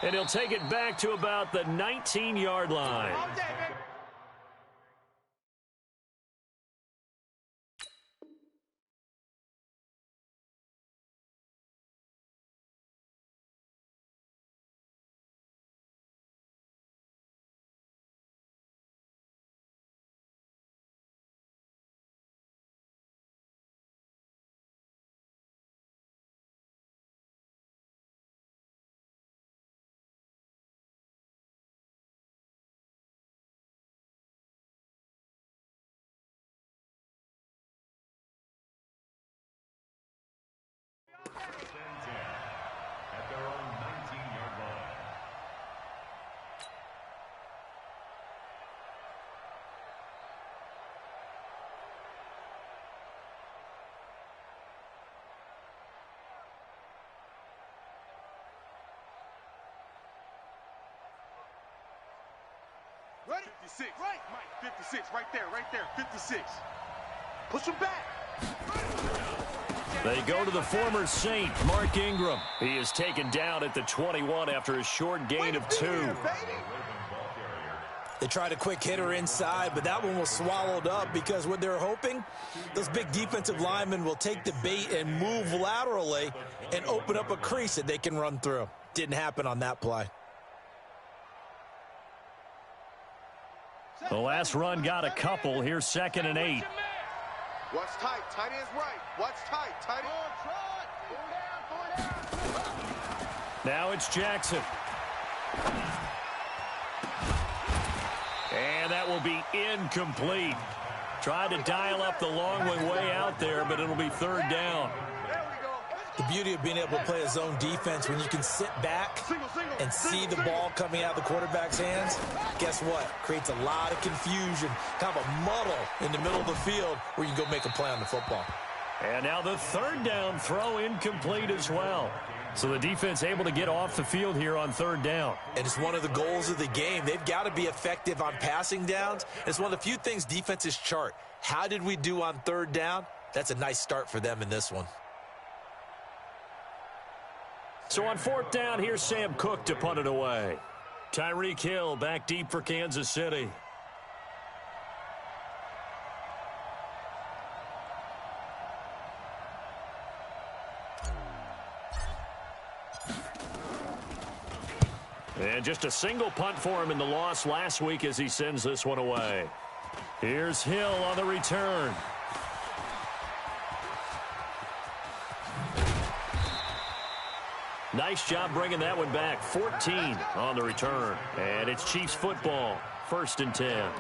And he'll take it back to about the 19-yard line. At their own 19-yard line. Ready? 56. Right. Mike, 56. Right there. 56. Push him back. They go to the former Saint, Mark Ingram. He is taken down at the 21 after a short gain of 2. They tried a quick hitter inside, but that one was swallowed up because what they're hoping, those big defensive linemen will take the bait and move laterally and open up a crease that they can run through. Didn't happen on that play. The last run got a couple. Here's 2nd and 8. Watch tight. Tight end's right. Watch tight. Tight end. Now it's Jackson. And that will be incomplete. Tried to dial up the long way out there, but it'll be 3rd down. The beauty of being able to play a zone defense when you can sit back and see the ball coming out of the quarterback's hands, guess what? Creates a lot of confusion, kind of a muddle in the middle of the field where you can go make a play on the football. And now the 3rd down throw incomplete as well. So the defense able to get off the field here on 3rd down. And it's one of the goals of the game. They've got to be effective on passing downs. It's one of the few things defenses chart. How did we do on 3rd down? That's a nice start for them in this one. So on 4th down, here's Sam Cook to punt it away. Tyreek Hill back deep for Kansas City. And just a single punt for him in the loss last week as he sends this one away. Here's Hill on the return. Nice job bringing that one back. 14 on the return. And it's Chiefs football. 1st and 10.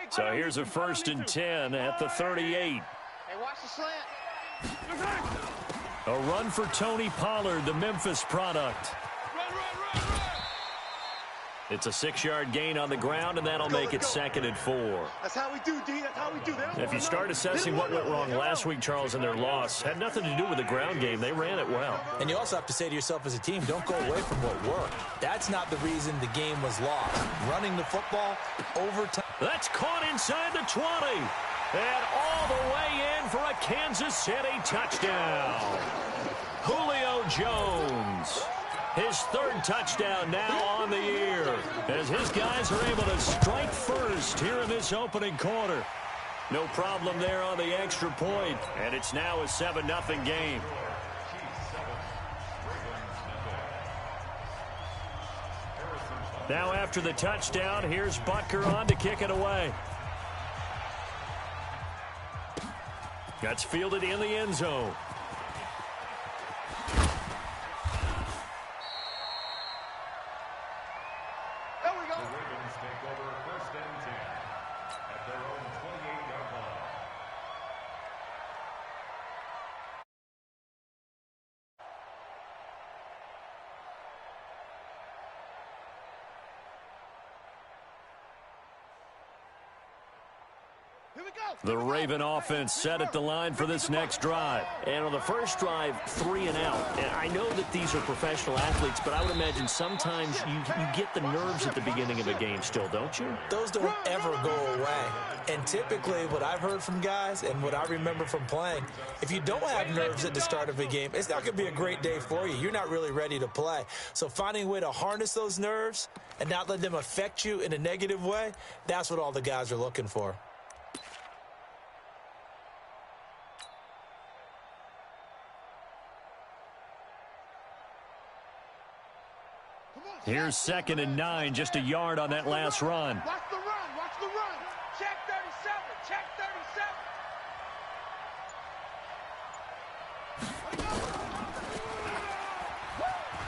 So here's a 1st and 10 at the 38. Hey, watch the slant. A run for Tony Pollard, the Memphis product. It's a 6-yard gain on the ground, and that'll make it 2nd and 4. That's how we do, D. That's how we do. If you start assessing what went wrong last week, Charles, in their loss, had nothing to do with the ground game. They ran it well. And you also have to say to yourself as a team, don't go away from what worked. That's not the reason the game was lost. Running the football, overtime. That's caught inside the 20. And all the way in for a Kansas City touchdown. Julio Jones. His 3rd touchdown now on the year as his guys are able to strike first here in this opening quarter. No problem there on the extra point, and it's now a 7-0 game. Now after the touchdown, here's Butker on to kick it away. That's fielded in the end zone. The Raven offense set at the line for this next drive. And on the first drive, 3 and out. And I know that these are professional athletes, but I would imagine sometimes you get the nerves at the beginning of a game still, don't you? Those don't ever go away. And typically what I've heard from guys and what I remember from playing, if you don't have nerves at the start of a game, it's not going to be a great day for you. You're not really ready to play. So finding a way to harness those nerves and not let them affect you in a negative way, that's what all the guys are looking for. Here's 2nd and 9, just a yard on that last run. Watch the run, watch the run. Check 37, check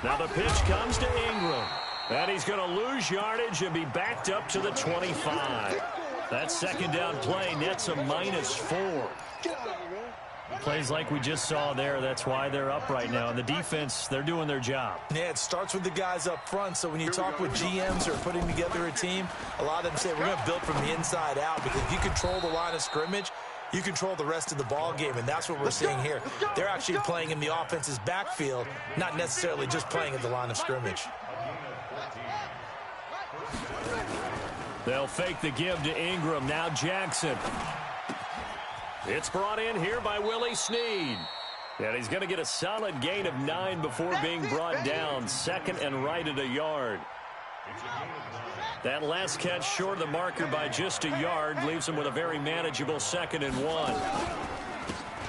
37. Now the pitch comes to Ingram. And he's going to lose yardage and be backed up to the 25. That second down play nets a -4. Plays like we just saw there, that's why they're up right now. And the defense, they're doing their job. Yeah, it starts with the guys up front. So when you talk with GMs who are putting together a team, a lot of them say we're going to build from the inside out, because if you control the line of scrimmage, you control the rest of the ball game, and that's what we're seeing here. They're actually playing in the offense's backfield, not necessarily just playing at the line of scrimmage. They'll fake the give to Ingram. Now Jackson. It's brought in here by Willie Snead. And he's going to get a solid gain of 9 before being brought down. 2nd and right at a yard. That last catch short of the marker by just a yard leaves him with a very manageable 2nd and 1.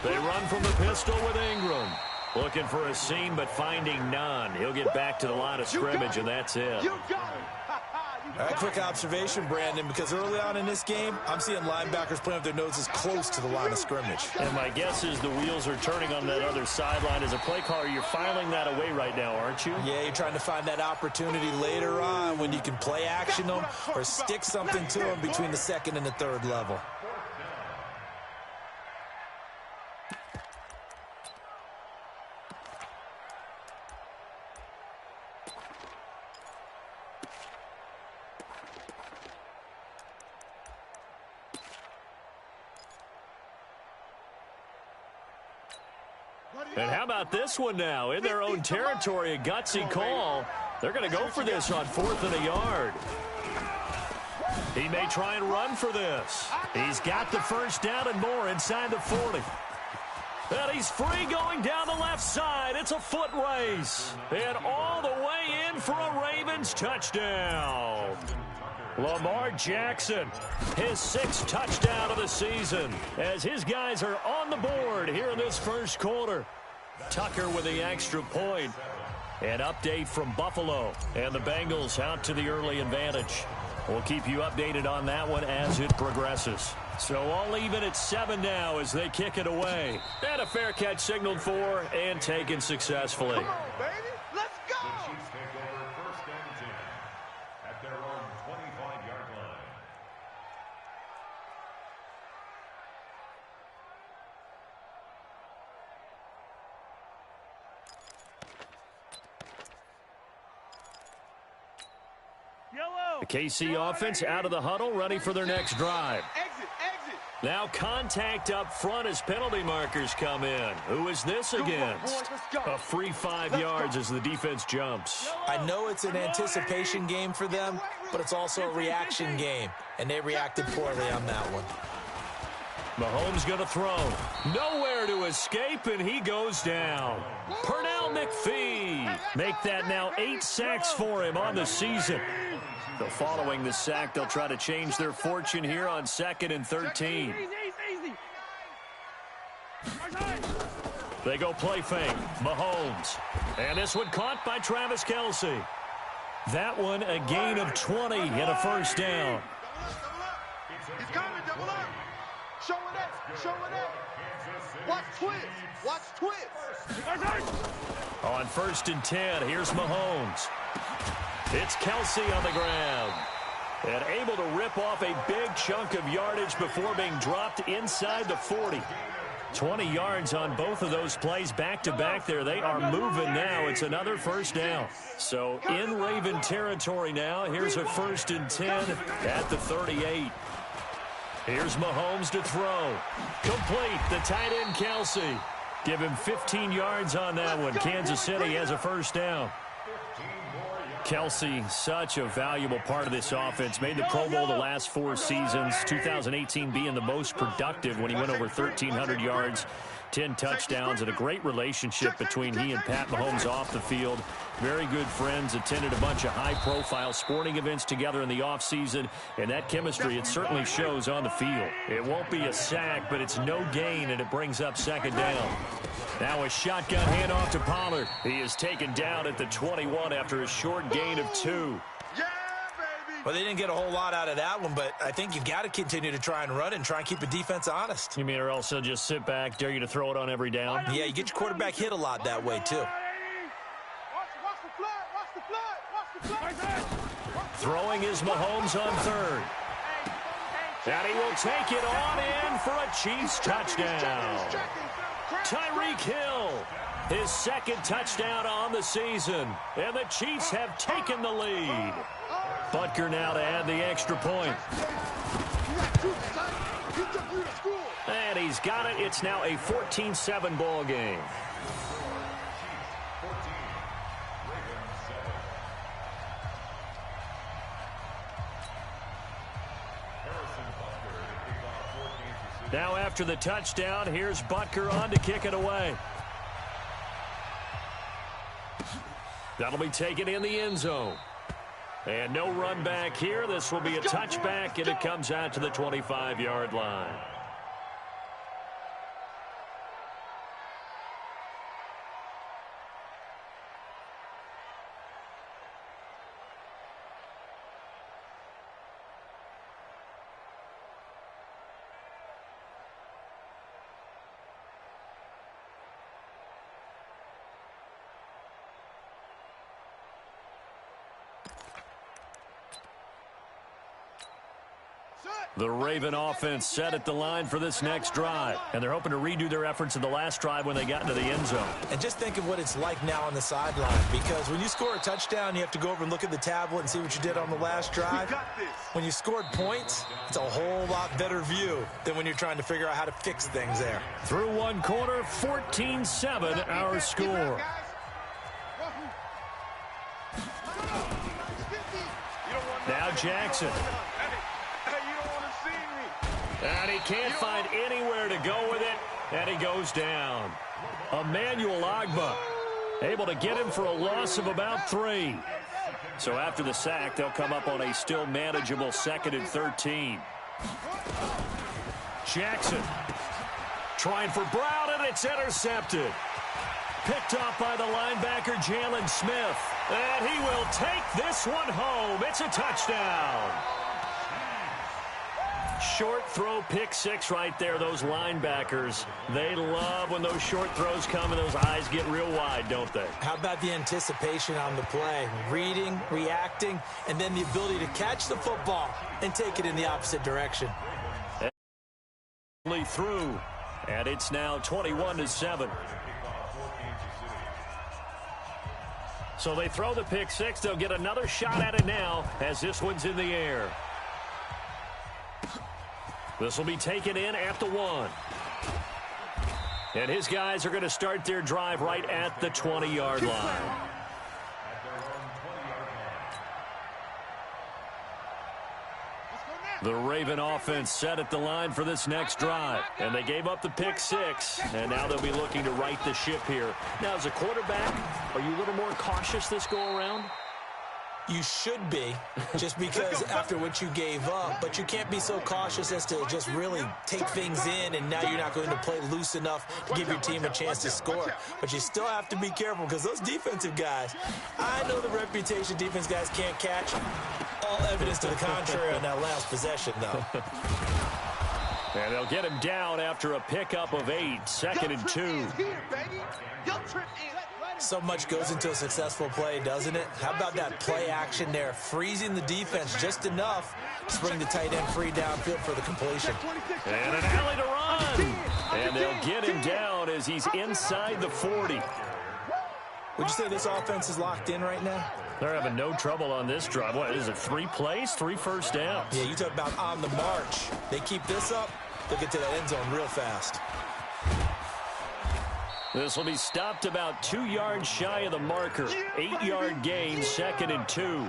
They run from the pistol with Ingram. Looking for a seam, but finding none. He'll get back to the line of scrimmage, and that's it. All right, quick observation, Brandon, because early on in this game, I'm seeing linebackers playing with their noses close to the line of scrimmage. And my guess is the wheels are turning on that other sideline. As a play caller, you're filing that away right now, aren't you? Yeah, you're trying to find that opportunity later on when you can play action them or stick something to them between the 2nd and the 3rd level. And how about this one now? In their own territory, a gutsy call. They're going to go for this on 4th and a yard. He may try and run for this. He's got the first down and more inside the 40. And he's free going down the left side. It's a foot race. And all the way in for a Ravens touchdown. Lamar Jackson, his 6th touchdown of the season, as his guys are on the board here in this first quarter. Tucker with the extra point. An update from Buffalo, and the Bengals out to the early advantage. We'll keep you updated on that one as it progresses. So all even at 7 now as they kick it away. And a fair catch signaled for and taken successfully. Come on, baby. Let's go. The Chiefs take over 1st and 10 at their own 25-yard line. The KC offense out of the huddle, ready for their next drive. Exit, exit. Now contact up front as penalty markers come in. Who is this against? A free 5 yards as the defense jumps. I know it's an anticipation game for them, but it's also a reaction game, and they reacted poorly on that one. Mahomes going to throw. Nowhere to escape, and he goes down. Pernell McPhee. Make that now 8 sacks for him on the season. So following the sack, they'll try to change their fortune here on 2nd and 13. They go play fake. Mahomes. And this one caught by Travis Kelce. That one a gain of 20 and a first down. He's coming, double up. Show it up, show it up. Watch twist, watch twist. On 1st and 10, here's Mahomes. It's Kelce on the ground. And able to rip off a big chunk of yardage before being dropped inside the 40. 20 yards on both of those plays back-to-back there. They are moving now. It's another first down. So in Raven territory now. Here's a 1st and 10 at the 38. Here's Mahomes to throw. Complete. The tight end, Kelsey. Give him 15 yards on that one. Kansas City has a first down. Kelsey, such a valuable part of this offense. Made the Pro Bowl the last 4 seasons. 2018 being the most productive when he went over 1,300 yards, 10 touchdowns, and a great relationship between he and Pat Mahomes off the field. Very good friends, attended a bunch of high-profile sporting events together in the offseason, and that chemistry, it certainly shows on the field. It won't be a sack, but it's no gain, and it brings up second down. Now a shotgun handoff to Pollard. He is taken down at the 21 after a short gain of 2. Well, they didn't get a whole lot out of that one, but I think you've got to continue to try and run it and try and keep the defense honest. You mean or else they'll just sit back, dare you to throw it on every down? Yeah, you get your quarterback hit a lot that way, too. Throwing is Mahomes on third. And he will take it on in for a Chiefs touchdown. Tyreek Hill, his second touchdown on the season. And the Chiefs have taken the lead. Butker now to add the extra point. And he's got it. It's now a 14-7 ball game. Now after the touchdown, here's Butker on to kick it away. That'll be taken in the end zone. And no run back here. This will be a touchback, and it comes out to the 25-yard line. The Raven offense set at the line for this next drive. And they're hoping to redo their efforts in the last drive when they got into the end zone. And just think of what it's like now on the sideline. Because when you score a touchdown, you have to go over and look at the tablet and see what you did on the last drive. When you scored points, it's a whole lot better view than when you're trying to figure out how to fix things there. Through one quarter, 14-7 our score. Now Jackson. And he can't find anywhere to go with it, and he goes down. Emmanuel Ogbah able to get him for a loss of about 3. So after the sack, they'll come up on a still manageable 2nd and 13. Jackson trying for Brown, and it's intercepted. Picked off by the linebacker, Jalen Smith. And he will take this one home. It's a touchdown. Short throw, pick 6 right there. Those linebackers, they love when those short throws come and those eyes get real wide, don't they? How about the anticipation on the play? Reading, reacting, and then the ability to catch the football and take it in the opposite direction. Through, and it's now 21-7. So they throw the pick 6. They'll get another shot at it now as this one's in the air. This will be taken in at the 1. And his guys are going to start their drive right at the 20-yard line. The Raven offense set at the line for this next drive. And they gave up the pick 6. And now they'll be looking to right the ship here. Now, as a quarterback, are you a little more cautious this go-around? You should be, just because after what you gave up, but you can't be so cautious as to just really take things in, and now you're not going to play loose enough to give your team a chance to score. But you still have to be careful, because those defensive guys, I know the reputation defense guys can't catch. All evidence to the contrary on that last possession, though. And they'll get him down after a pickup of 8, 2nd and 2. So much goes into a successful play, doesn't it? How about that play action there, freezing the defense just enough to bring the tight end free downfield for the completion. And an alley to run. And they'll get him down as he's inside the 40. Would you say this offense is locked in right now? They're having no trouble on this drive. What is it, 3 plays, 3 first downs? Yeah, you talk about on the march. They keep this up, they'll get to that end zone real fast. This will be stopped about 2 yards shy of the marker. 8-yard gain, 2nd and 2.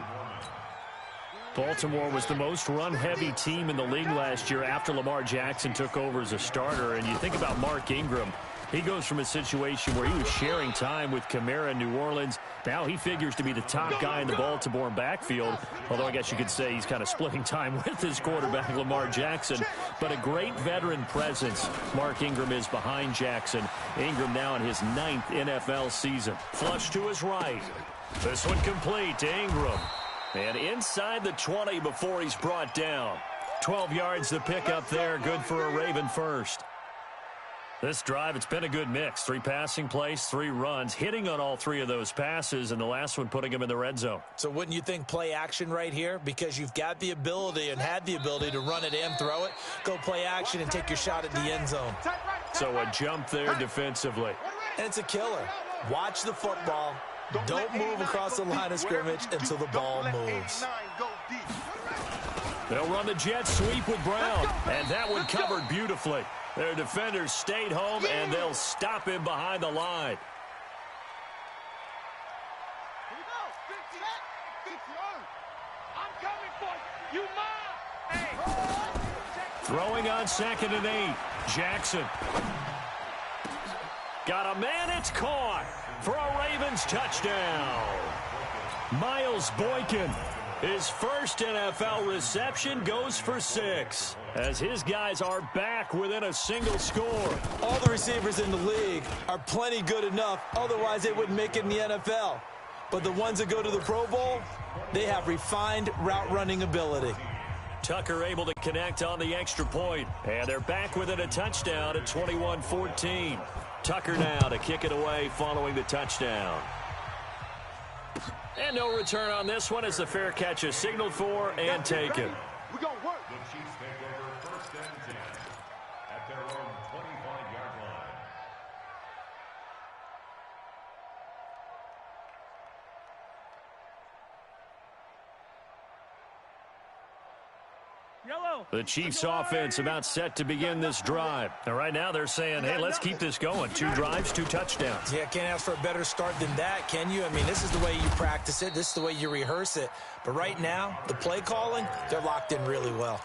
Baltimore was the most run-heavy team in the league last year after Lamar Jackson took over as a starter. And you think about Mark Ingram. He goes from a situation where he was sharing time with Kamara in New Orleans. Now he figures to be the top guy in the Baltimore backfield, although I guess you could say he's kind of splitting time with his quarterback, Lamar Jackson. But a great veteran presence. Mark Ingram is behind Jackson. Ingram now in his 9th NFL season. Flush to his right. This one complete to Ingram. And inside the 20 before he's brought down. 12 yards to pick up there. Good for a Raven first. This drive, it's been a good mix. 3 passing plays, 3 runs, hitting on all 3 of those passes, and the last one putting him in the red zone. So wouldn't you think play action right here? Because you've got the ability and had the ability to run it and throw it. Go play action and take your shot at the end zone. So a jump there defensively. And it's a killer. Watch the football. Don't move across the line of scrimmage until the ball moves. They'll run the jet sweep with Brown, and that one covered beautifully. Their defenders stayed home, and they'll stop him behind the line. Throwing on 2nd and 8. Jackson. Got a man, it's caught for a Ravens touchdown. Miles Boykin. His first NFL reception goes for 6 as his guys are back within a single score. All the receivers in the league are plenty good enough, otherwise they wouldn't make it in the NFL. But the ones that go to the Pro Bowl, they have refined route running ability. Tucker able to connect on the extra point, and they're back within a touchdown at 21-14. Tucker now to kick it away following the touchdown. And no return on this one as the fair catch is signaled for and taken. We're going to work. The Chiefs take over 1st and 10 at their own 25-yard line. The Chiefs offense about set to begin this drive. And right now they're saying, hey, let's keep this going. 2 drives, 2 touchdowns. Yeah, can't ask for a better start than that, can you? I mean, this is the way you practice it. This is the way you rehearse it. But right now, the play calling, they're locked in really well.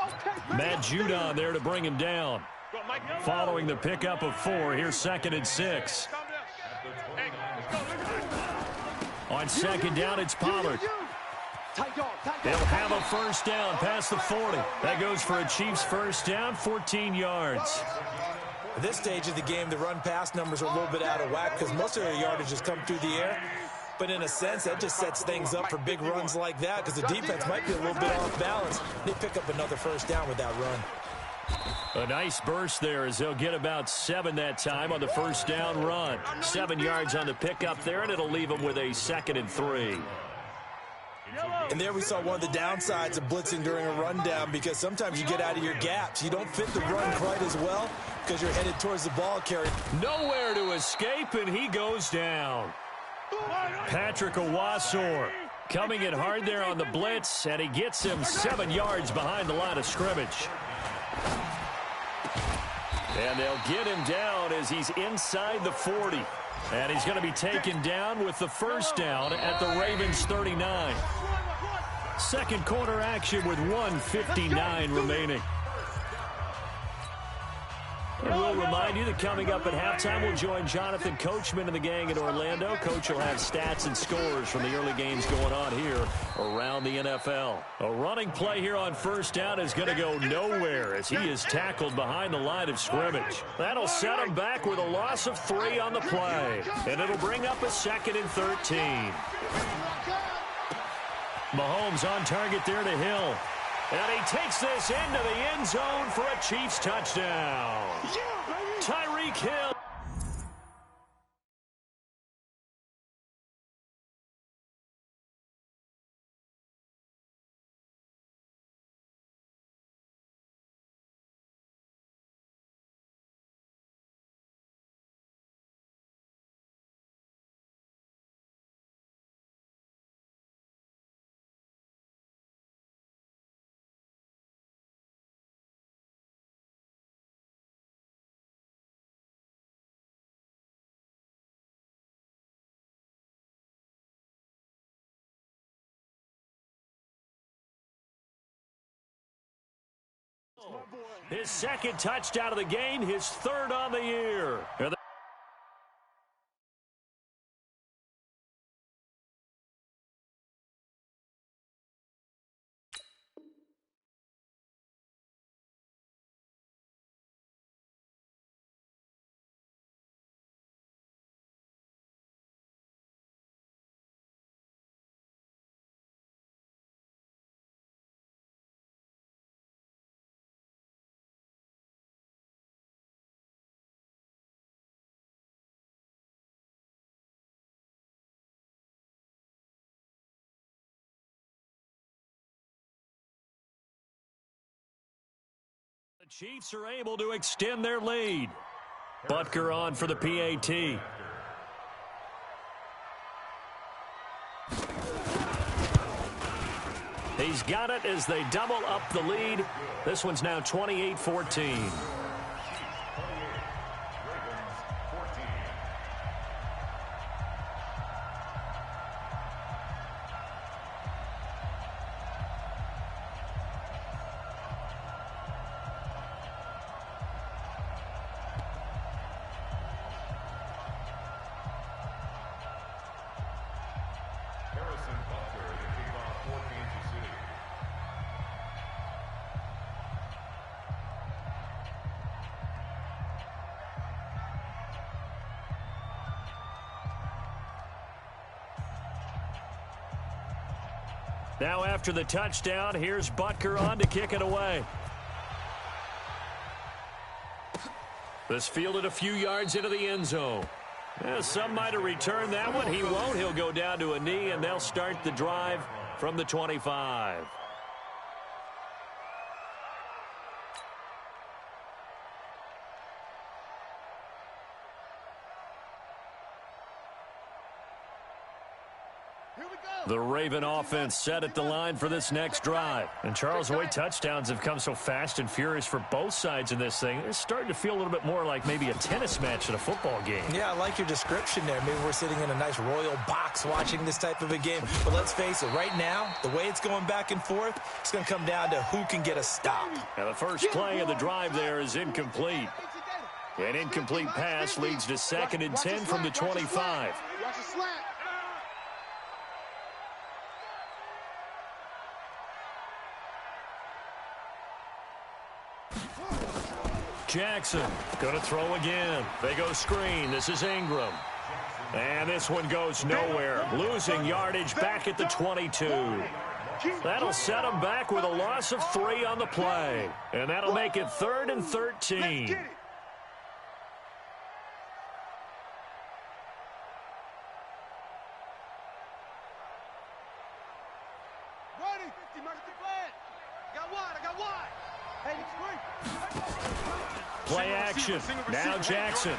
Matt Judon there to bring him down. Following the pickup of 4, here's 2nd and 6. On 2nd down, it's Pollard. They'll have a first down past the 40. That goes for a Chiefs first down, 14 yards. At this stage of the game, the run-pass numbers are a little bit out of whack because most of their yardage has come through the air. But in a sense, that just sets things up for big runs like that because the defense might be a little bit off balance. They pick up another first down with that run. A nice burst there as they'll get about 7 that time on the first down run. 7 yards on the pickup there, and it'll leave them with a 2nd and 3. And there we saw one of the downsides of blitzing during a rundown because sometimes you get out of your gaps. You don't fit the run quite as well because you're headed towards the ball carrier. Nowhere to escape, and he goes down. Patrick Owasor coming in hard there on the blitz, and he gets him 7 yards behind the line of scrimmage. And they'll get him down as he's inside the 40. And he's going to be taken down with the first down at the Ravens 39. Second quarter action with 1:59 remaining. And we'll remind you that coming up at halftime, we'll join Jonathan Coachman and the gang in Orlando. Coach will have stats and scores from the early games going on here around the NFL. A running play here on first down is going to go nowhere as he is tackled behind the line of scrimmage. That'll set him back with a loss of 3 on the play. And it'll bring up a 2nd and 13. Mahomes on target there to Hill. And he takes this into the end zone for a Chiefs touchdown. Tyreek Hill. His second touchdown of the game, his third on the year. The Chiefs are able to extend their lead. Butker on for the PAT. He's got it as they double up the lead. This one's now 28-14. Now after the touchdown, here's Butker on to kick it away. This fielded a few yards into the end zone. Some might have returned that one. He won't. He'll go down to a knee, and they'll start the drive from the 25. The Raven offense set at the line for this next drive. And Charles, the way touchdowns have come so fast and furious for both sides in this thing, it's starting to feel a little bit more like maybe a tennis match at a football game. Yeah, I like your description there. Maybe we're sitting in a nice royal box watching this type of a game. But let's face it, right now, the way it's going back and forth, it's going to come down to who can get a stop. Now, the first play of the drive there is incomplete. An incomplete pass leads to 2nd and 10 from the 25. Jackson going to throw again. They go screen. This is Ingram. And this one goes nowhere. Losing yardage back at the 22. That'll set them back with a loss of 3 on the play. And that'll make it 3rd and 13. Play action. Now Jackson.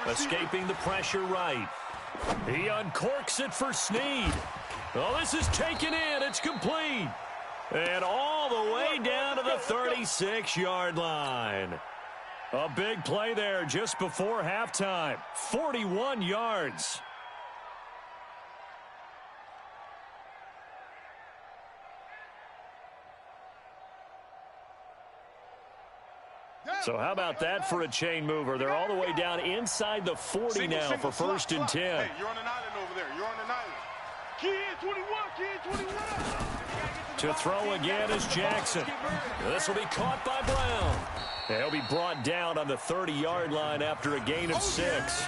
Escaping the pressure right. He uncorks it for Snead. Oh, this is taken in. It's complete. And all the way down to the 36-yard line. A big play there just before halftime. 41 yards. So how about that for a chain mover? They're all the way down inside the 40 now for 1st and 10. Hey, you're on an island over there. You're on an island. Kid 21, kid 21. To throw again is Jackson. This will be caught by Brown. He'll be brought down on the 30-yard line after a gain of 6.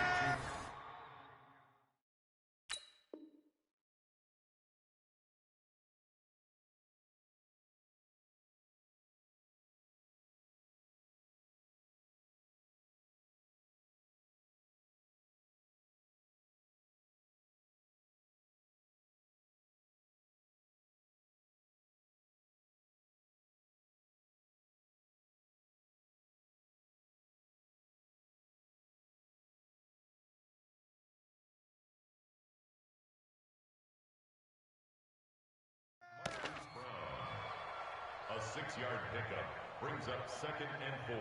A 6-yard pickup brings up 2nd and 4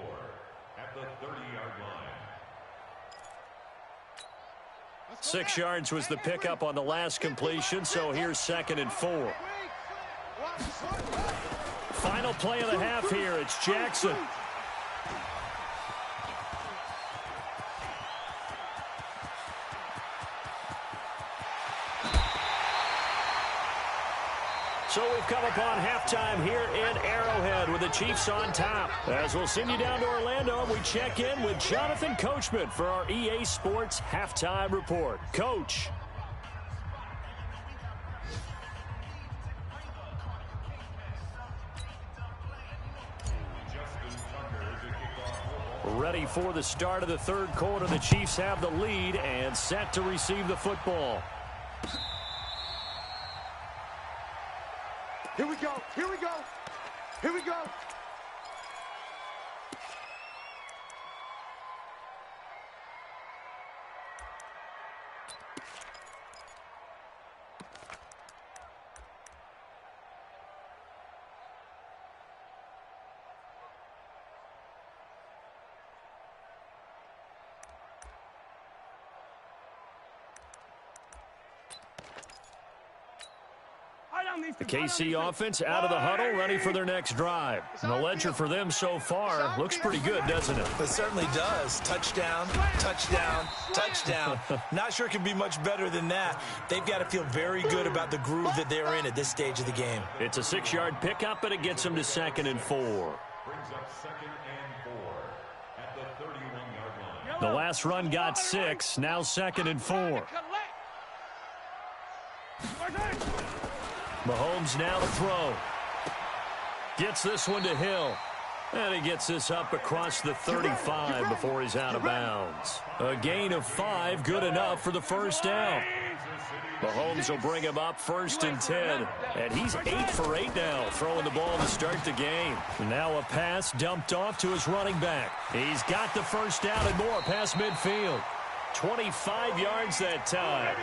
at the 30-yard line. 6 yards was the pickup on the last completion, so here's 2nd and 4. Final Final play of the half here. It's Jackson. So we've come upon halftime here in Arrowhead with the Chiefs on top. As we'll send you down to Orlando, we check in with Jonathan Coachman for our EA Sports Halftime Report. Coach. Ready for the start of the third quarter. The Chiefs have the lead and set to receive the football. Here we go. Here we go. Here we go. The KC offense out of the huddle, ready for their next drive. And the ledger for them so far looks pretty good, doesn't it? It certainly does. Touchdown, touchdown, touchdown. Not sure it can be much better than that. They've got to feel very good about the groove that they're in at this stage of the game. It's a 6-yard pickup, but it gets them to 2nd and 4. Brings up 2nd and 4 at the 31-yard line. The last run got 6, now 2nd and 4. Mahomes now to throw. Gets this one to Hill. And he gets this up across the 35 before he's out of bounds. A gain of 5, good enough for the first down. Mahomes will bring him up 1st and 10. And he's 8 for 8 now, throwing the ball to start the game. Now a pass dumped off to his running back. He's got the first down and more past midfield. 25 yards that time.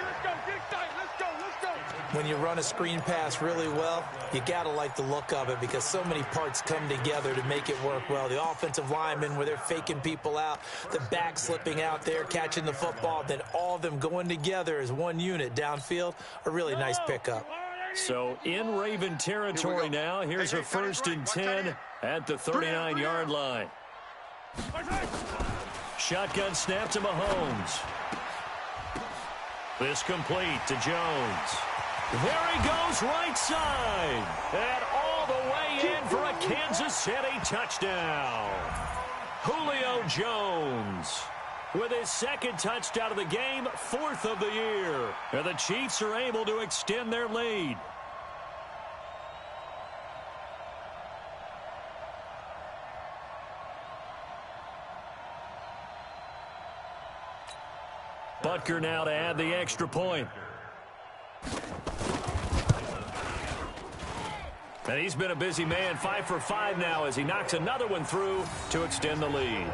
When you run a screen pass really well, you got to like the look of it because so many parts come together to make it work well. The offensive linemen, where they're faking people out, the back slipping out there, catching the football, then all of them going together as one unit downfield, a really nice pickup. So in Raven territory now, here's a 1st and 10 at the 39-yard line. Shotgun snap to Mahomes. This complete to Jones. There he goes, right side. And all the way in for a Kansas City touchdown. Julio Jones with his 2nd touchdown of the game, 4th of the year. And the Chiefs are able to extend their lead. Butker now to add the extra point. And he's been a busy man, 5 for 5 now as he knocks another one through to extend the lead.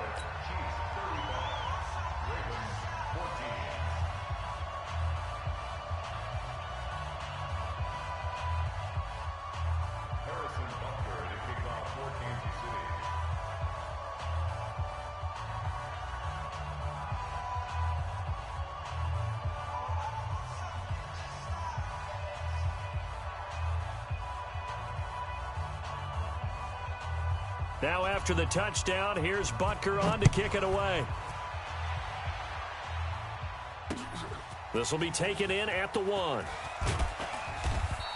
Now after the touchdown, here's Butker on to kick it away. This will be taken in at the 1.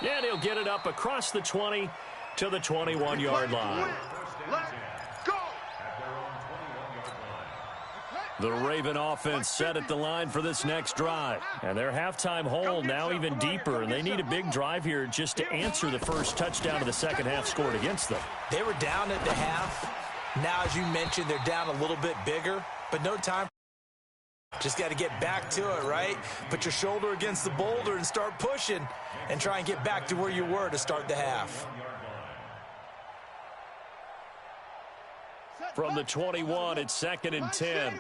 And he'll get it up across the 20 to the 21-yard line. The Raven offense set at the line for this next drive. And their halftime hole now even deeper. And they need a big drive here just to answer the first touchdown of the second half scored against them. They were down at the half. Now, as you mentioned, they're down a little bit bigger. But no time. Just got to get back to it, right? Put your shoulder against the boulder and start pushing. And try and get back to where you were to start the half. From the 21, it's 2nd and 10.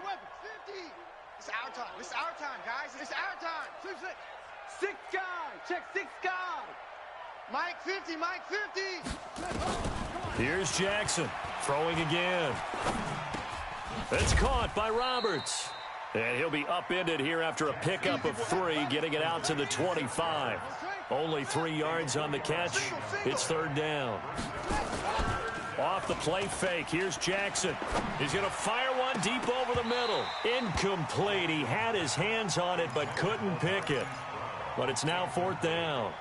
It's our time. It's our time, guys. It's our time. 6 guy. Check 6 guy. Mike 50. Mike 50. Here's Jackson throwing again. It's caught by Roberts. And he'll be upended here after a pickup of 3, getting it out to the 25. Only 3 yards on the catch. It's 3rd down. off the play fake. Here's Jackson. He's going to fire one deep over the middle. Incomplete. He had his hands on it but couldn't pick it. But it's now 4th down.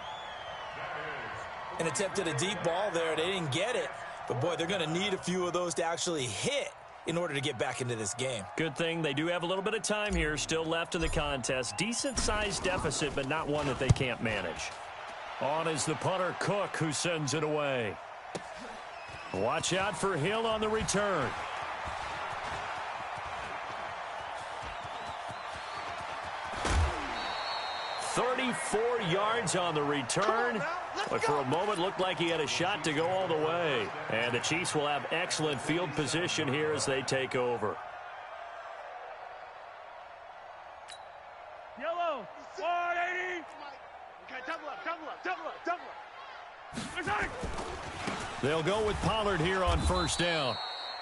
An attempt at a deep ball there. They didn't get it. But, boy, they're going to need a few of those to actually hit in order to get back into this game. Good thing they do have a little bit of time here still left in the contest. Decent-sized deficit, but not one that they can't manage. On is the punter, Cook, who sends it away. Watch out for Hill on the return. "34 yards on the return. But for a moment, looked like he had a shot to go all the way. And the Chiefs will have excellent field position here as they take over. Yellow, 180. Okay, double up. They'll go with Pollard here on 1st down.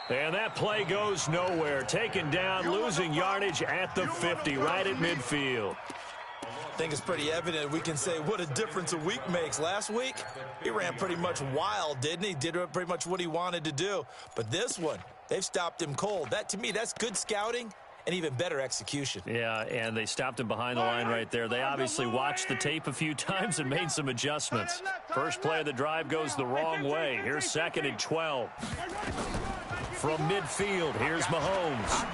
And that play goes nowhere. Taken down, losing yardage at the 50, right at midfield. I think it's pretty evident. We can say what a difference a week makes. Last week, he ran pretty much wild, didn't he? Did pretty much what he wanted to do. But this one, they've stopped him cold. That, to me, that's good scouting and even better execution. Yeah, and they stopped him behind the line right there. They obviously watched the tape a few times and made some adjustments. First play of the drive goes the wrong way. Here's 2nd and 12. From midfield, here's Mahomes.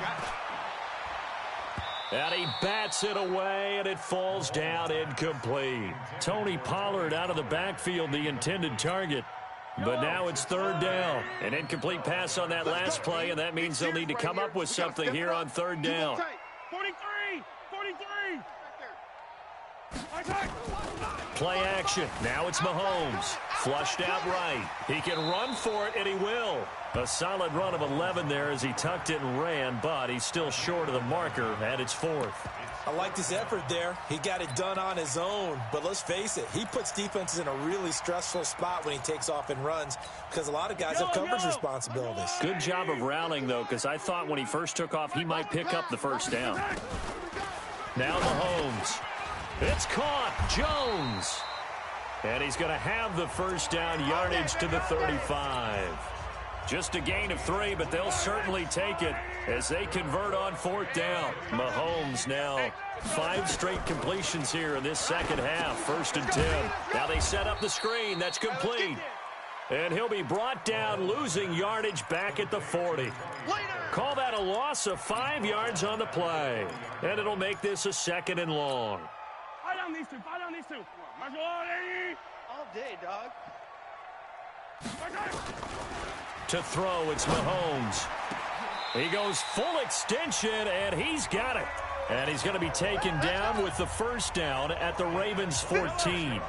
And he bats it away, and it falls down incomplete. Tony Pollard out of the backfield, the intended target. But now it's 3rd down. An incomplete pass on that last play, and that means they'll need to come up with something here on 3rd down. 43. Play action. Now it's Mahomes. Flushed out right. He can run for it, and he will. A solid run of 11 there as he tucked it and ran, but he's still short of the marker, and it's 4th. I like this effort there. He got it done on his own. But let's face it, he puts defenses in a really stressful spot when he takes off and runs because a lot of guys have coverage responsibilities. Good job of routing, though, because I thought when he first took off, he might pick up the 1st down. Now Mahomes. It's caught. Jones. And he's going to have the 1st down, yardage to the 35. Just a gain of 3, but they'll certainly take it as they convert on 4th down. Mahomes now 5 straight completions here in this 2nd half. 1st and 10. Now they set up the screen. That's complete. And he'll be brought down, losing yardage back at the 40. Call that a loss of 5 yards on the play. And it'll make this a 2nd and long. Fight on these two. All day, dog. To throw, it's Mahomes. He goes full extension, and he's got it. And he's going to be taken down with the 1st down at the Ravens' 14.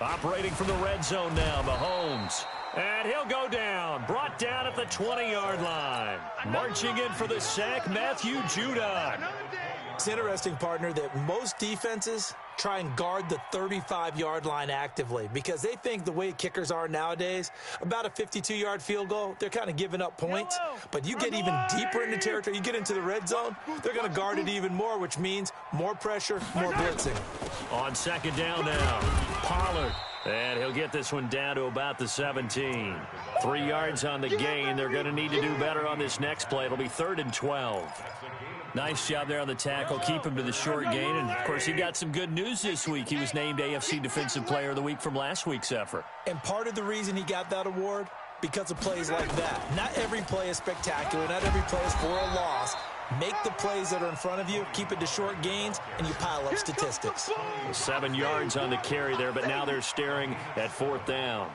Operating from the red zone now, Mahomes. And he'll go down, brought down at the 20-yard line. Marching in for the sack, Matthew Judon. It's interesting, partner, that most defenses try and guard the 35-yard line actively because they think the way kickers are nowadays, about a 52-yard field goal, they're kind of giving up points. But you get even deeper into territory, you get into the red zone, they're going to guard it even more, which means more pressure, more blitzing. On 2nd down now, Pollard. And he'll get this one down to about the 17. 3 yards on the gain. They're going to need to do better on this next play. It'll be 3rd and 12. Nice job there on the tackle. Keep him to the short gain. And, of course, he got some good news this week. He was named AFC Defensive Player of the Week from last week's effort. And part of the reason he got that award, because of plays like that. Not every play is spectacular. Not every play is for a loss. Make the plays that are in front of you, keep it to short gains, and you pile up statistics. 7 yards on the carry there, but now they're staring at 4th down.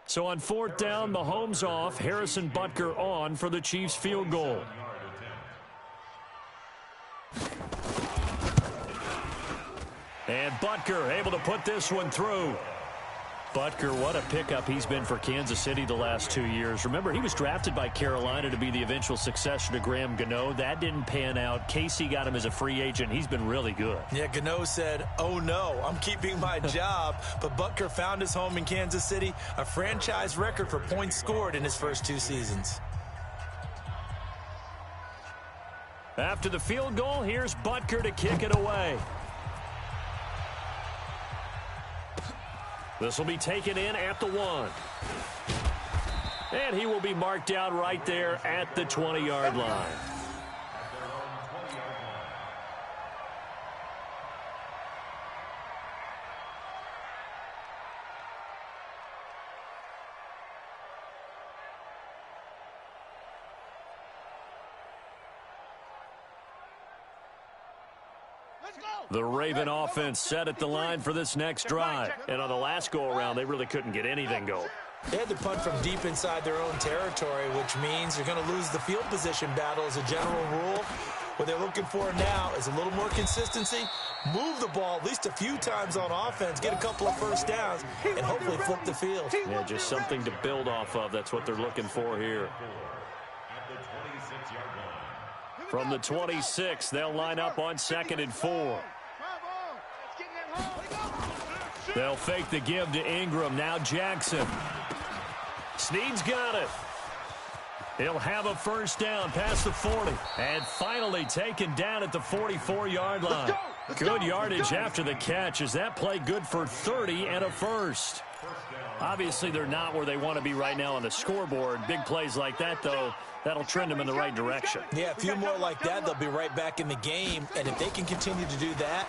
So on 4th down, Mahomes off, Harrison Butker on for the Chiefs field goal. And Butker able to put this one through. Butker, what a pickup he's been for Kansas City the last 2 years. Remember, he was drafted by Carolina to be the eventual successor to Graham Gano. That didn't pan out. Casey got him as a free agent. He's been really good. Yeah, Gano said, oh no, I'm keeping my job. But Butker found his home in Kansas City, a franchise record for points scored in his first 2 seasons. After the field goal, here's Butker to kick it away. This will be taken in at the 1. And he will be marked out right there at the 20-yard line. The Raven offense set at the line for this next drive. And on the last go-around, they really couldn't get anything going. They had to punt from deep inside their own territory, which means you're going to lose the field position battle as a general rule. What they're looking for now is a little more consistency, move the ball at least a few times on offense, get a couple of first downs, and hopefully flip the field. Yeah, just something to build off of. That's what they're looking for here. From the 26, they'll line up on 2nd and 4. They'll fake the give to Ingram. Now Jackson. Snead's got it. He'll have a first down past the 40. And finally taken down at the 44-yard line. Good yardage after the catch. Is that play good for 30 and a first? Obviously, they're not where they want to be right now on the scoreboard. Big plays like that, though, that'll trend them in the right direction. Yeah, a few more like that, they'll be right back in the game. And if they can continue to do that,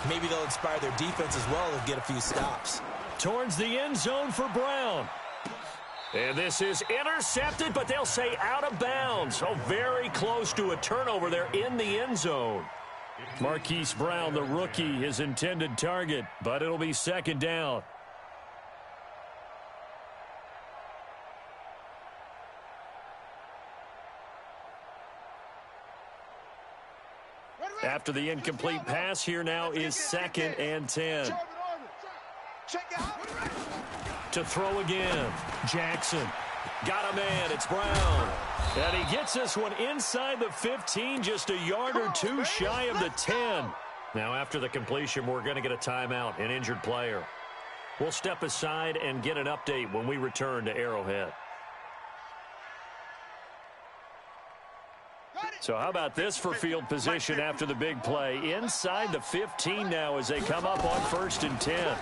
maybe they'll inspire their defense as well and get a few stops. Towards the end zone for Brown. And this is intercepted, but they'll say out of bounds. Oh, very close to a turnover there in the end zone. Marquise Brown, the rookie, his intended target, but it'll be 2nd down. After the incomplete pass, here now is 2nd and 10. To throw again. Jackson. Got a man. It's Brown. And he gets this one inside the 15, just a yard or two shy of the 10. Now, after the completion, we're going to get a timeout, an injured player. We'll step aside and get an update when we return to Arrowhead. So how about this for field position after the big play? Inside the 15 now as they come up on 1st and 10.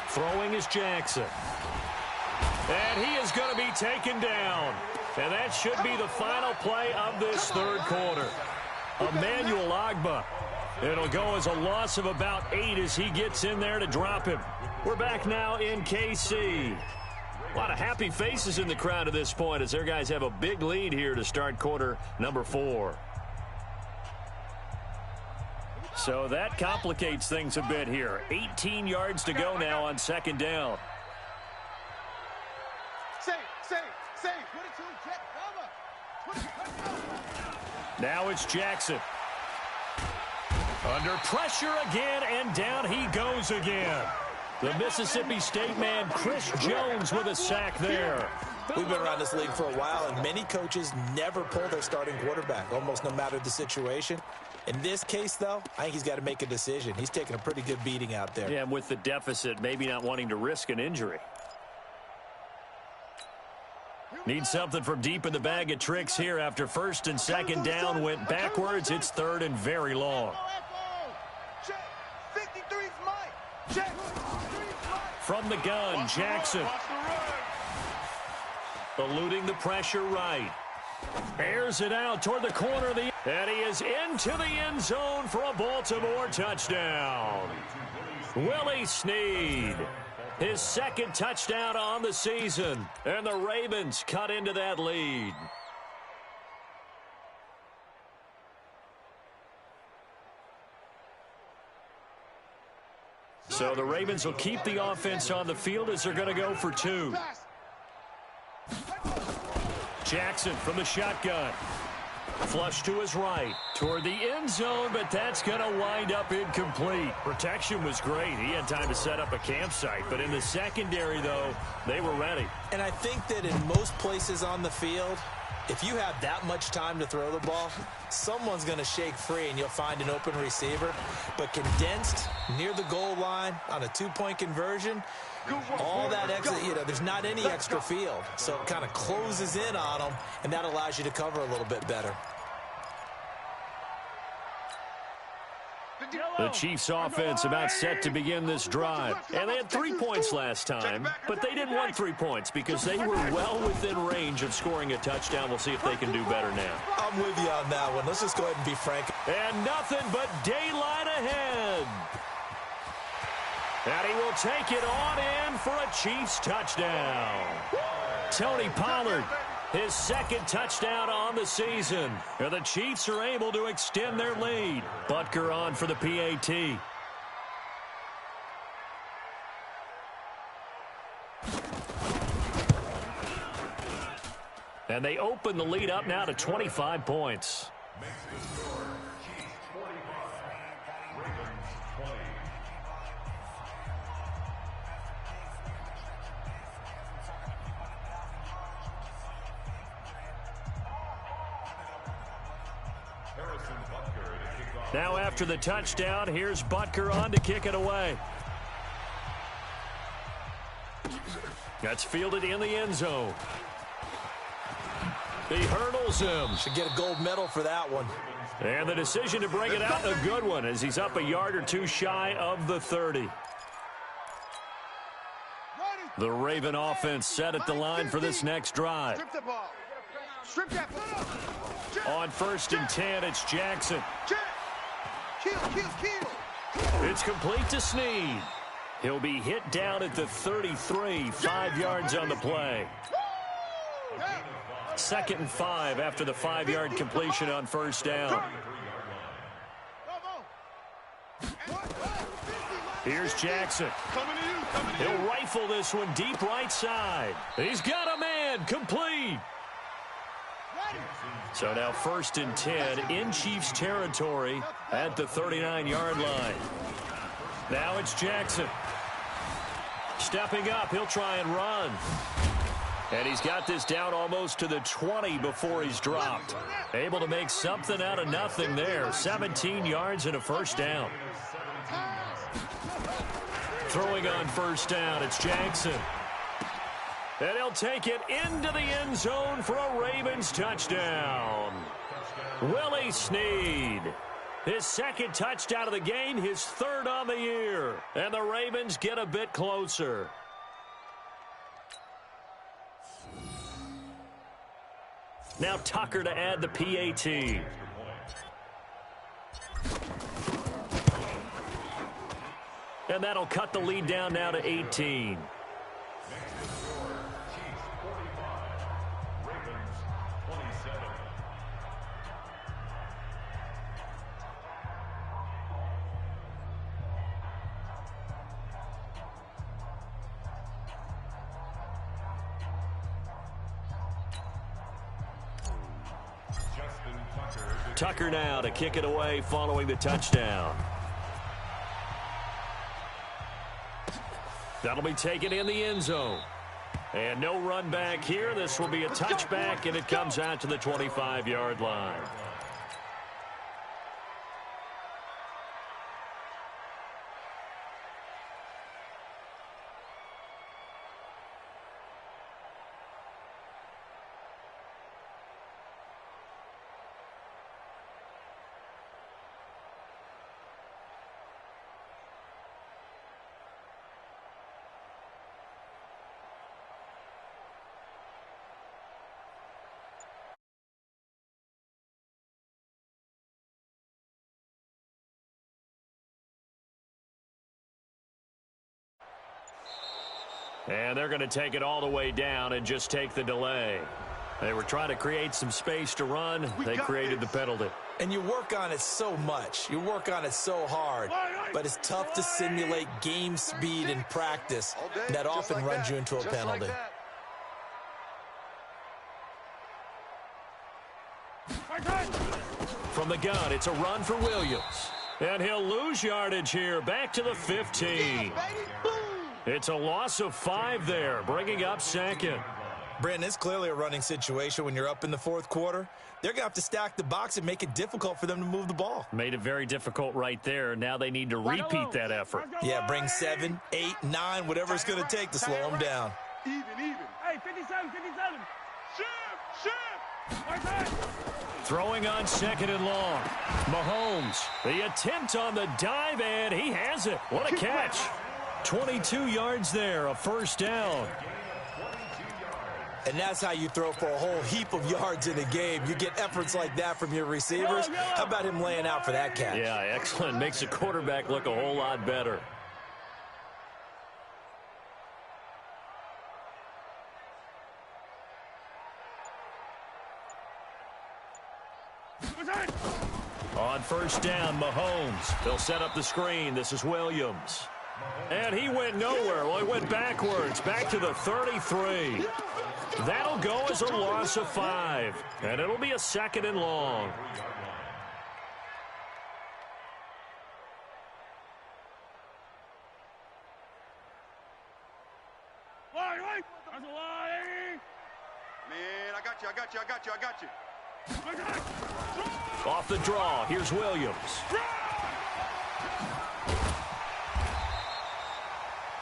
Throwing is Jackson. And he is going to be taken down. And that should be the final play of this 3rd quarter. Emmanuel Agba. It'll go as a loss of about 8 as he gets in there to drop him. We're back now in KC. A lot of happy faces in the crowd at this point as their guys have a big lead here to start quarter number 4. So that complicates things a bit here. 18 yards to go now on 2nd down. Now it's Jackson. Under pressure again, and down he goes again. The Mississippi State man, Chris Jones, with a sack there. We've been around this league for a while, and many coaches never pull their starting quarterback, almost no matter the situation. In this case, though, I think he's got to make a decision. He's taking a pretty good beating out there. Yeah, and with the deficit, maybe not wanting to risk an injury. Need something from deep in the bag of tricks here after 1st and 2nd down went backwards. It's 3rd and very long. From the gun, Jackson. Eluding the pressure right. Airs it out toward the corner of the... And he is into the end zone for a Baltimore touchdown. Willie Snead. His 2nd touchdown on the season. And the Ravens cut into that lead. So the Ravens will keep the offense on the field as they're going to go for 2. Jackson from the shotgun. Flush to his right, toward the end zone, but that's going to wind up incomplete. Protection was great. He had time to set up a campsite, but in the secondary, though, they were ready. And I think that in most places on the field, if you have that much time to throw the ball, someone's going to shake free and you'll find an open receiver. But condensed near the goal line on a two-point conversion, all that extra, there's not any extra field. So it kind of closes in on them, and that allows you to cover a little bit better. The Chiefs offense about set to begin this drive. And they had 3 points last time, but they didn't want 3 points because they were well within range of scoring a touchdown. We'll see if they can do better now. I'm with you on that one. Let's just go ahead and be frank. And nothing but daylight ahead. And he will take it on in for a Chiefs touchdown. Tony Pollard, his second touchdown on the season. And the Chiefs are able to extend their lead. Butker on for the PAT. And they open the lead up now to 25 points. Now after the touchdown, here's Butker on to kick it away. That's fielded in the end zone. He hurdles him. Should get a gold medal for that one. And the decision to bring it out, a good one, as he's up a yard or two shy of the 30. The Raven offense set at the line for this next drive. Strip the ball. Strip that ball. On 1st and 10, it's Jackson. Kill. It's complete to Snead. He'll be hit down at the 33, 5 yards on the play. 2nd and 5 after the 5-yard completion on 1st down. Here's Jackson. He'll rifle this one deep right side. He's got a man, complete. So now 1st and 10 in Chiefs territory at the 39-yard line. Now it's Jackson. Stepping up, he'll try and run. And he's got this down almost to the 20 before he's dropped. Able to make something out of nothing there. 17 yards and a 1st down. Throwing on 1st down, it's Jackson. And he'll take it into the end zone for a Ravens touchdown. Willie Snead. His 2nd touchdown of the game, his 3rd on the year. And the Ravens get a bit closer. Now Tucker to add the PAT. And that'll cut the lead down now to 18. Tucker now to kick it away following the touchdown. That'll be taken in the end zone. And no run back here. This will be a touchback, and it comes out to the 25-yard line. And they're going to take it all the way down and just take the delay. They were trying to create some space to run. They created the penalty. And you work on it so much. You work on it so hard. But it's tough to simulate game speed in practice. That often runs you into a penalty. From the gun, it's a run for Williams. And he'll lose yardage here, back to the 15. It's a loss of 5 there, bringing up second. Brandon, it's clearly a running situation when you're up in the fourth quarter. They're going to have to stack the box and make it difficult for them to move the ball. Made it very difficult right there. Now they need to repeat that effort. Yeah, bring 7, 8, 9, whatever it's going to take to slow them down. Even. Hey, 57. Shift. Throwing on second and long. Mahomes, the attempt on the dive, and he has it. What a catch. 22 yards there, a first down. And that's how you throw for a whole heap of yards in a game. You get efforts like that from your receivers. How about him laying out for that catch? Yeah, excellent. Makes the quarterback look a whole lot better. On first down, Mahomes. They'll set up the screen. This is Williams. And he went nowhere. Well, he went backwards, back to the 33. That'll go as a loss of 5. And it'll be a second and long. Man, I got you. Off the draw, here's Williams.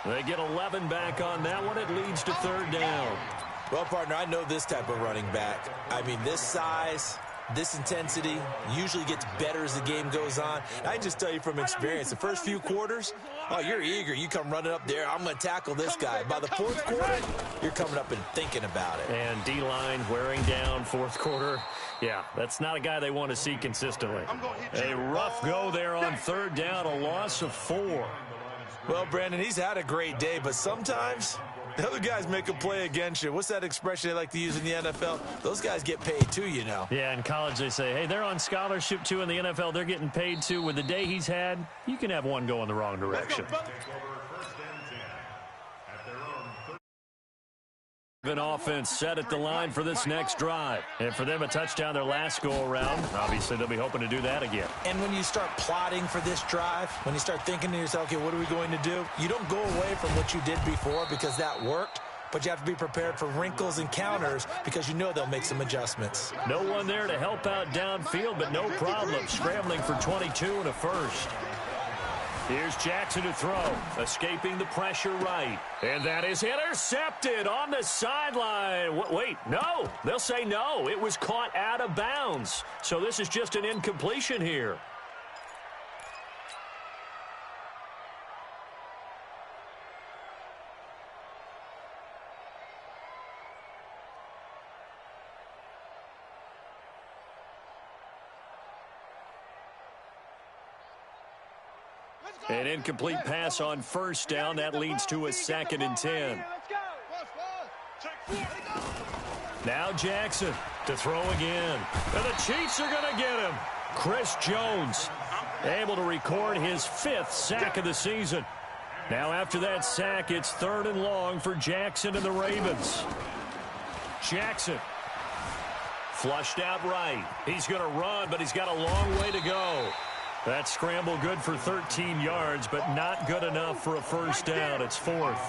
They get 11 back on that one. It leads to third down. Well, partner, I know this type of running back. I mean, this size, this intensity usually gets better as the game goes on. I just tell you from experience, the first few quarters, oh, you're eager. You come running up there, I'm going to tackle this guy. By the fourth quarter, you're coming up and thinking about it. And D-line wearing down fourth quarter. Yeah, that's not a guy they want to see consistently. A rough go there on third down, a loss of 4. Well, Brandon, he's had a great day, but sometimes the other guys make a play against you. What's that expression they like to use in the NFL? Those guys get paid too, you know. Yeah, in college they say, hey, they're on scholarship too. In the NFL, they're getting paid too. With the day he's had, you can have one go in the wrong direction. An offense set at the line for this next drive. And for them, a touchdown their last go-around. Obviously, they'll be hoping to do that again. And when you start plotting for this drive, when you start thinking to yourself, okay, what are we going to do? You don't go away from what you did before because that worked, but you have to be prepared for wrinkles and counters because you know they'll make some adjustments. No one there to help out downfield, but no problem. Scrambling for 22 and a first. Here's Jackson to throw, escaping the pressure right. And that is intercepted on the sideline. Wait, no. They'll say no. It was caught out of bounds. So this is just an incompletion here. An incomplete pass on first down. That leads to a 2nd and 10. Now Jackson to throw again. And the Chiefs are going to get him. Chris Jones able to record his 5th sack of the season. Now after that sack, it's 3rd and long for Jackson and the Ravens. Jackson flushed out right. He's going to run, but he's got a long way to go. That scramble good for 13 yards, but not good enough for a first down. It's 4th.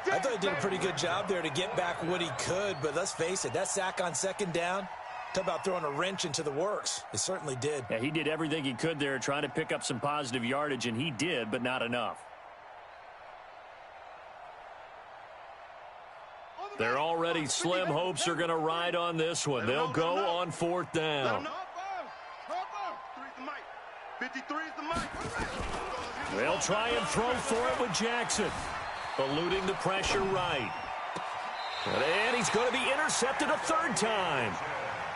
I thought he did a pretty good job there to get back what he could, but let's face it, that sack on 2nd down, talk about throwing a wrench into the works. It certainly did. Yeah, he did everything he could there, trying to pick up some positive yardage, and he did, but not enough. They're already slim hopes are going to ride on this one. They'll go on 4th down. 53 is the mic. They'll try and throw for it with Jackson. Eluding the pressure right. And he's going to be intercepted a 3rd time.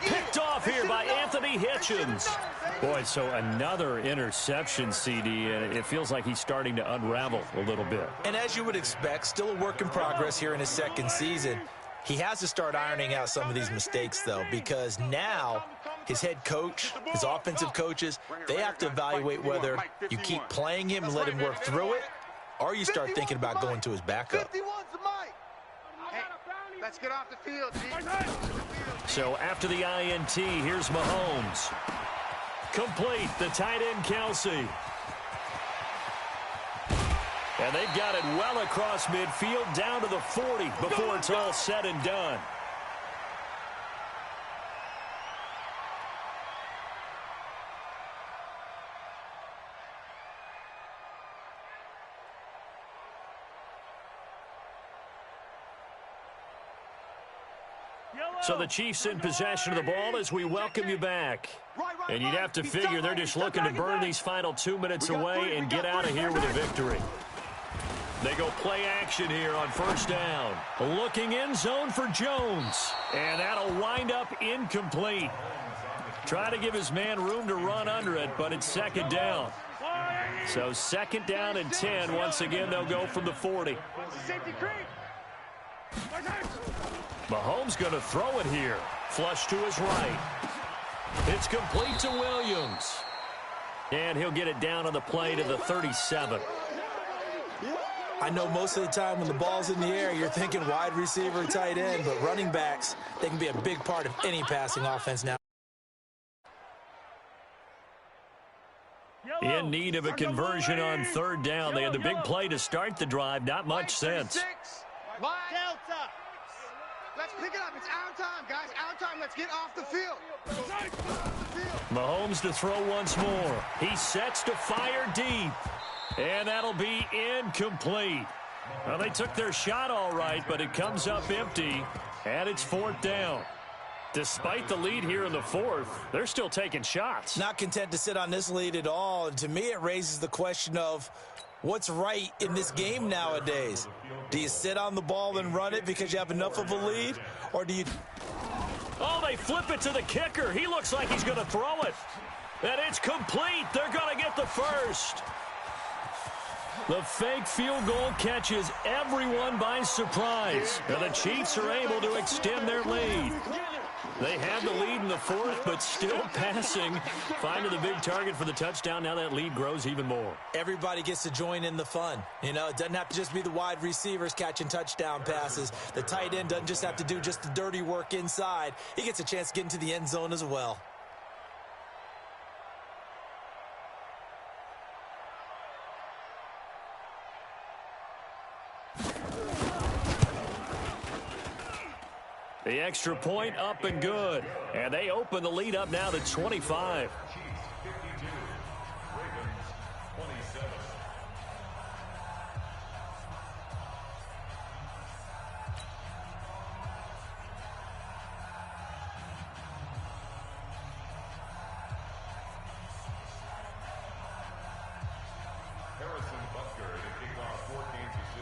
Picked off here by Anthony Hitchens. Boy, so another interception, CD, and it feels like he's starting to unravel a little bit. And as you would expect, still a work in progress here in his 2nd season. He has to start ironing out some of these mistakes, though, because now his head coach, his offensive coaches, they have to evaluate whether you keep playing him and let him work through it, or you start thinking about going to his backup. Hey, let's get off the field, G. So after the INT, here's Mahomes. Complete, the tight end, Kelsey. And they've got it well across midfield down to the 40 before it's all said and done. So the Chiefs in possession of the ball as we welcome you back. And you'd have to figure they're just looking to burn these final 2 minutes away and get out of here with a victory. They go play action here on first down. Looking end zone for Jones. And that'll wind up incomplete. Try to give his man room to run under it, but it's second down. So second down and 10. Once again, they'll go from the 40. Mahomes going to throw it here. Flush to his right. It's complete to Williams. And he'll get it down on the play to the 37. I know most of the time when the ball's in the air, you're thinking wide receiver, tight end, but running backs, they can be a big part of any passing offense now. In need of a conversion on third down. They had the big play to start the drive. Not much sense. Delta. Let's pick it up. It's our time, guys. Our time. Let's get off the field. Mahomes to throw once more. He sets to fire deep. And that'll be incomplete. Well, they took their shot all right, but it comes up empty. And it's fourth down. Despite the lead here in the fourth, they're still taking shots. Not content to sit on this lead at all. And to me, it raises the question of what's right in this game nowadays. Do you sit on the ball and run it because you have enough of a lead? Or do you... Oh, they flip it to the kicker. He looks like he's going to throw it. And it's complete. They're going to get the first. The fake field goal catches everyone by surprise. And the Chiefs are able to extend their lead. They have the lead in the fourth, but still passing. Finding the big target for the touchdown. Now that lead grows even more. Everybody gets to join in the fun. You know, it doesn't have to just be the wide receivers catching touchdown passes. The tight end doesn't just have to do just the dirty work inside. He gets a chance to get into the end zone as well. The extra point up and good. And they open the lead up now to 25.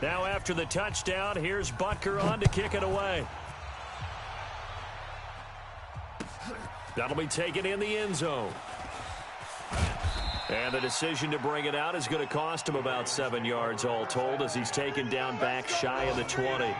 Now after the touchdown, here's Butker on to kick it away. That'll be taken in the end zone. And the decision to bring it out is going to cost him about 7 yards all told as he's taken down back shy of the 20.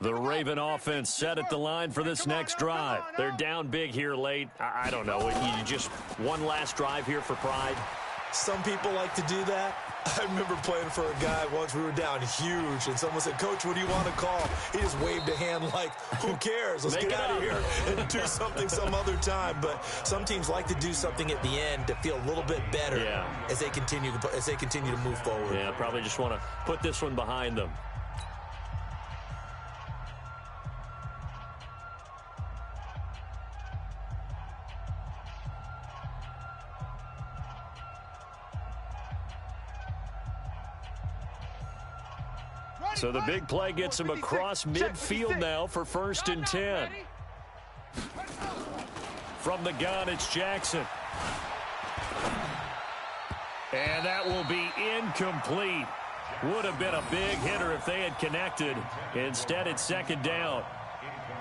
The Raven offense set at the line for this next drive. They're down big here late. I don't know. You just one last drive here for pride? Some people like to do that. I remember playing for a guy once. We were down huge, and someone said, "Coach, what do you want to call?" He just waved a hand like, "Who cares? Let's get out of here and do something some other time." But some teams like to do something at the end to feel a little bit better as they continue to move forward. Yeah, probably just want to put this one behind them. So the big play gets him across midfield now for 1st and 10. From the gun, it's Jackson. And that will be incomplete. Would have been a big hitter if they had connected. Instead, it's 2nd down.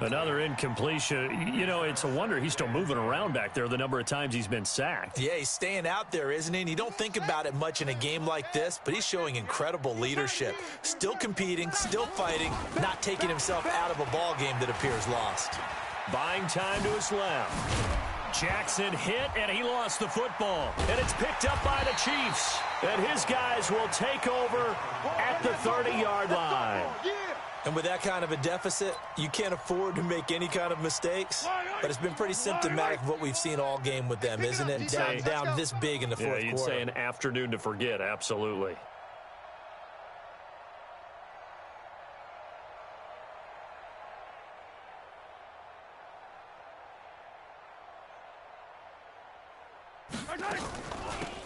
Another incompletion. You know, it's a wonder he's still moving around back there the number of times he's been sacked. Yeah, he's staying out there, isn't he? And you don't think about it much in a game like this, but he's showing incredible leadership. Still competing, still fighting, not taking himself out of a ball game that appears lost. Buying time to his left. Jackson hit, and he lost the football. And it's picked up by the Chiefs. And his guys will take over at the 30-yard line. And with that kind of a deficit, you can't afford to make any kind of mistakes. But it's been pretty symptomatic of what we've seen all game with them, isn't it? Down this big in the fourth quarter. You'd say an afternoon to forget, absolutely.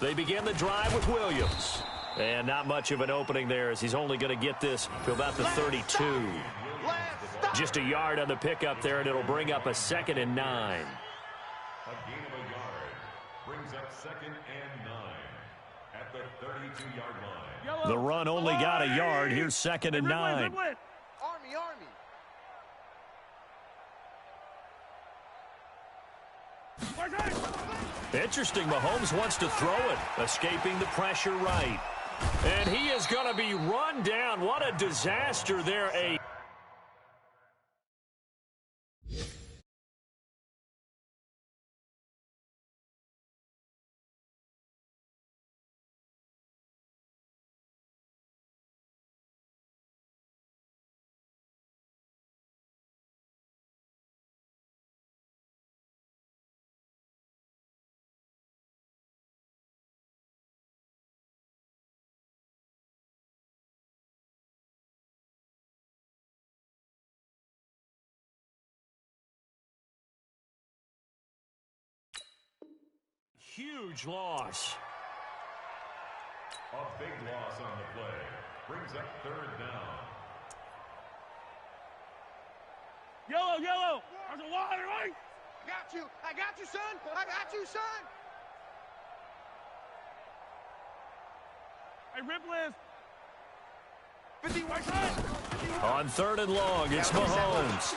They begin the drive with Williams. And not much of an opening there as he's only going to get this to about the 32. Just a yard on the pickup there, and it'll bring up a 2nd and 9. A gain of a yard brings up 2nd and 9 at the 32-yard line. The run only got a yard. Here's 2nd and 9. Army. Interesting, Mahomes wants to throw it, escaping the pressure right. And he is going to be run down. What a disaster there. Huge loss. A big loss on the play. Brings up 3rd down. Yellow. There's a water, right? I got you, son. Hey, Riplis. 50 right side. On 3rd and long, it's Mahomes.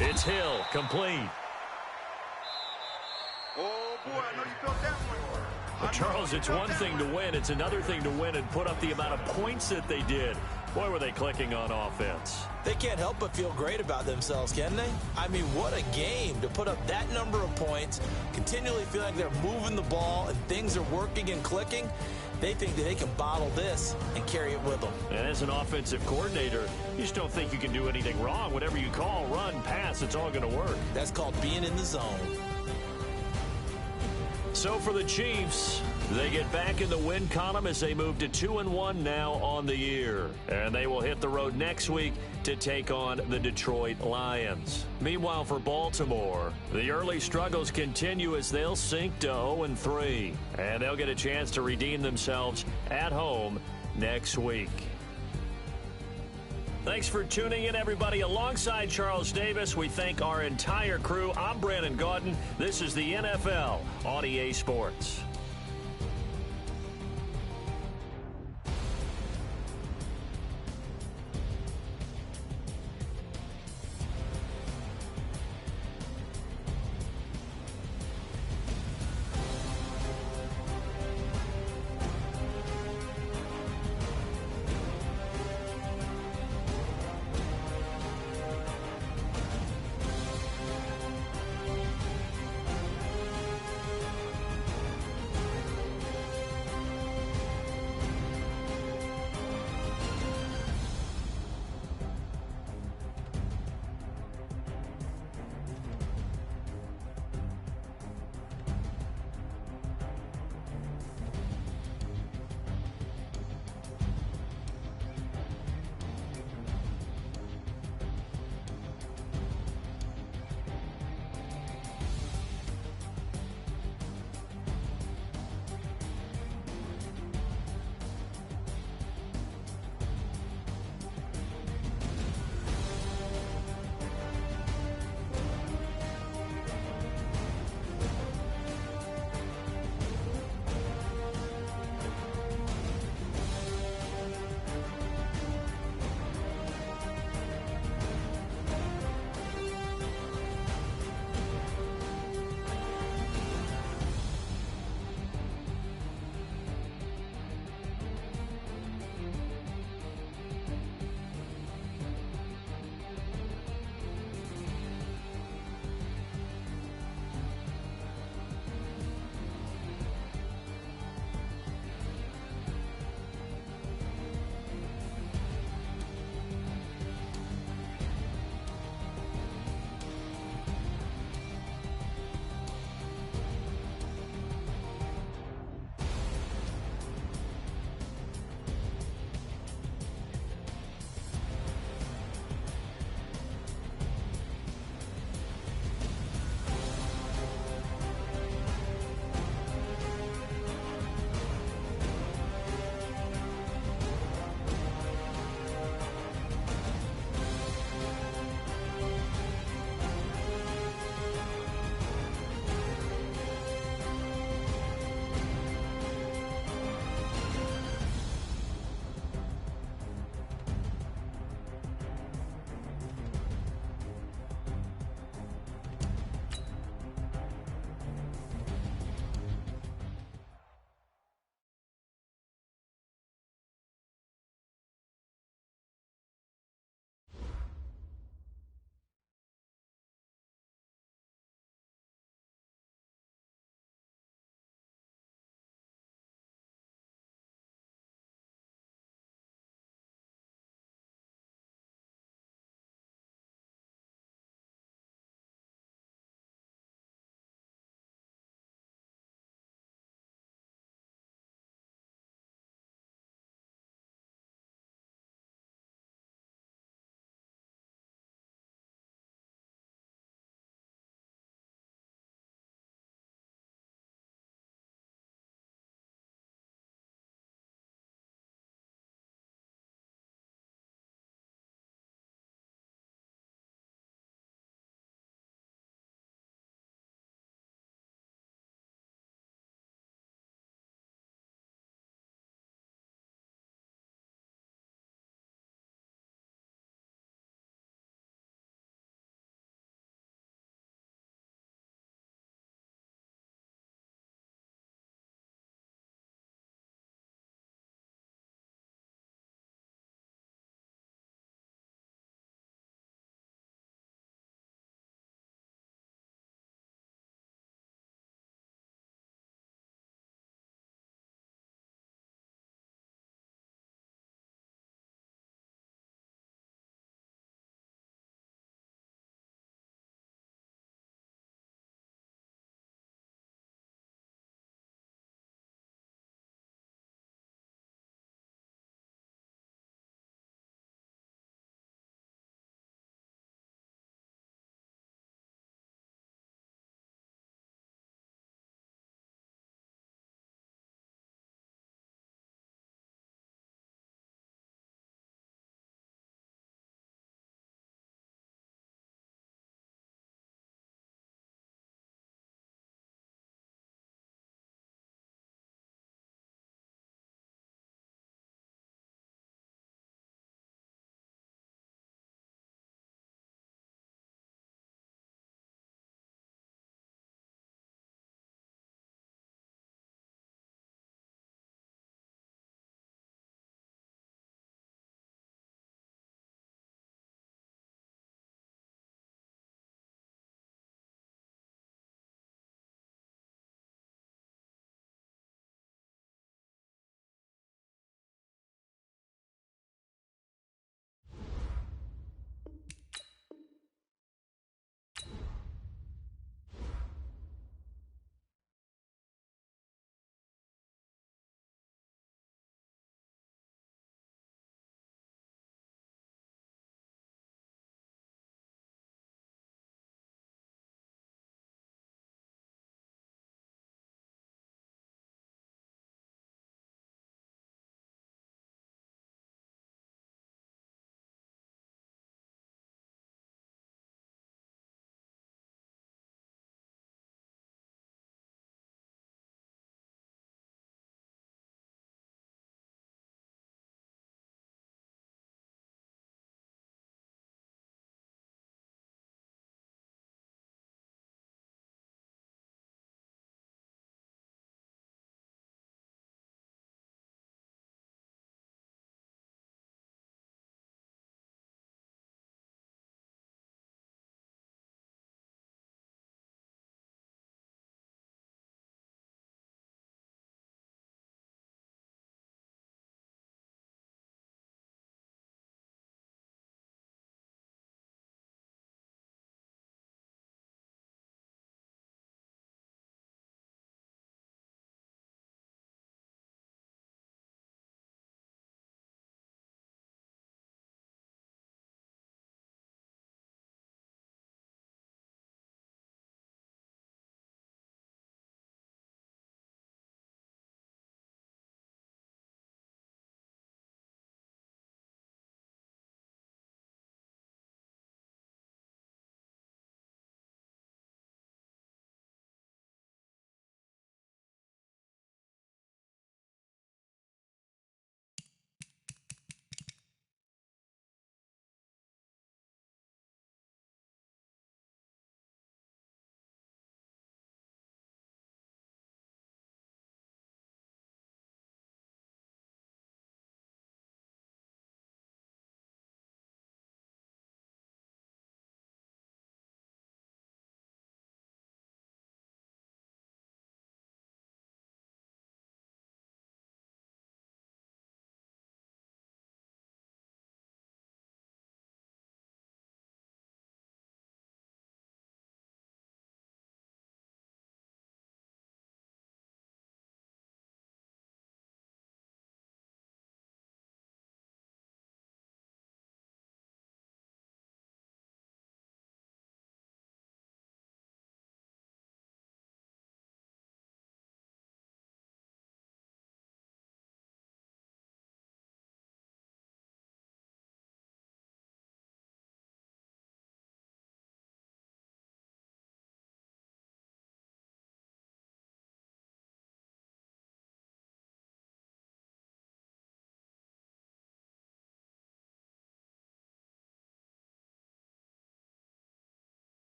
It's Hill, complete. Oh, boy, I know you felt that one. But Charles, it's one thing to win. It's another thing to win and put up the amount of points that they did. Boy, were they clicking on offense. They can't help but feel great about themselves, can they? I mean, what a game to put up that number of points, continually feeling like they're moving the ball and things are working and clicking. They think that they can bottle this and carry it with them. And as an offensive coordinator, you just don't think you can do anything wrong. Whatever you call, run, pass, it's all going to work. That's called being in the zone. So for the Chiefs, they get back in the win column as they move to 2-1 now on the year. And they will hit the road next week to take on the Detroit Lions. Meanwhile, for Baltimore, the early struggles continue as they'll sink to 0-3. And they'll get a chance to redeem themselves at home next week. Thanks for tuning in, everybody. Alongside Charles Davis, we thank our entire crew. I'm Brandon Gaudin. This is the NFL on EA Sports.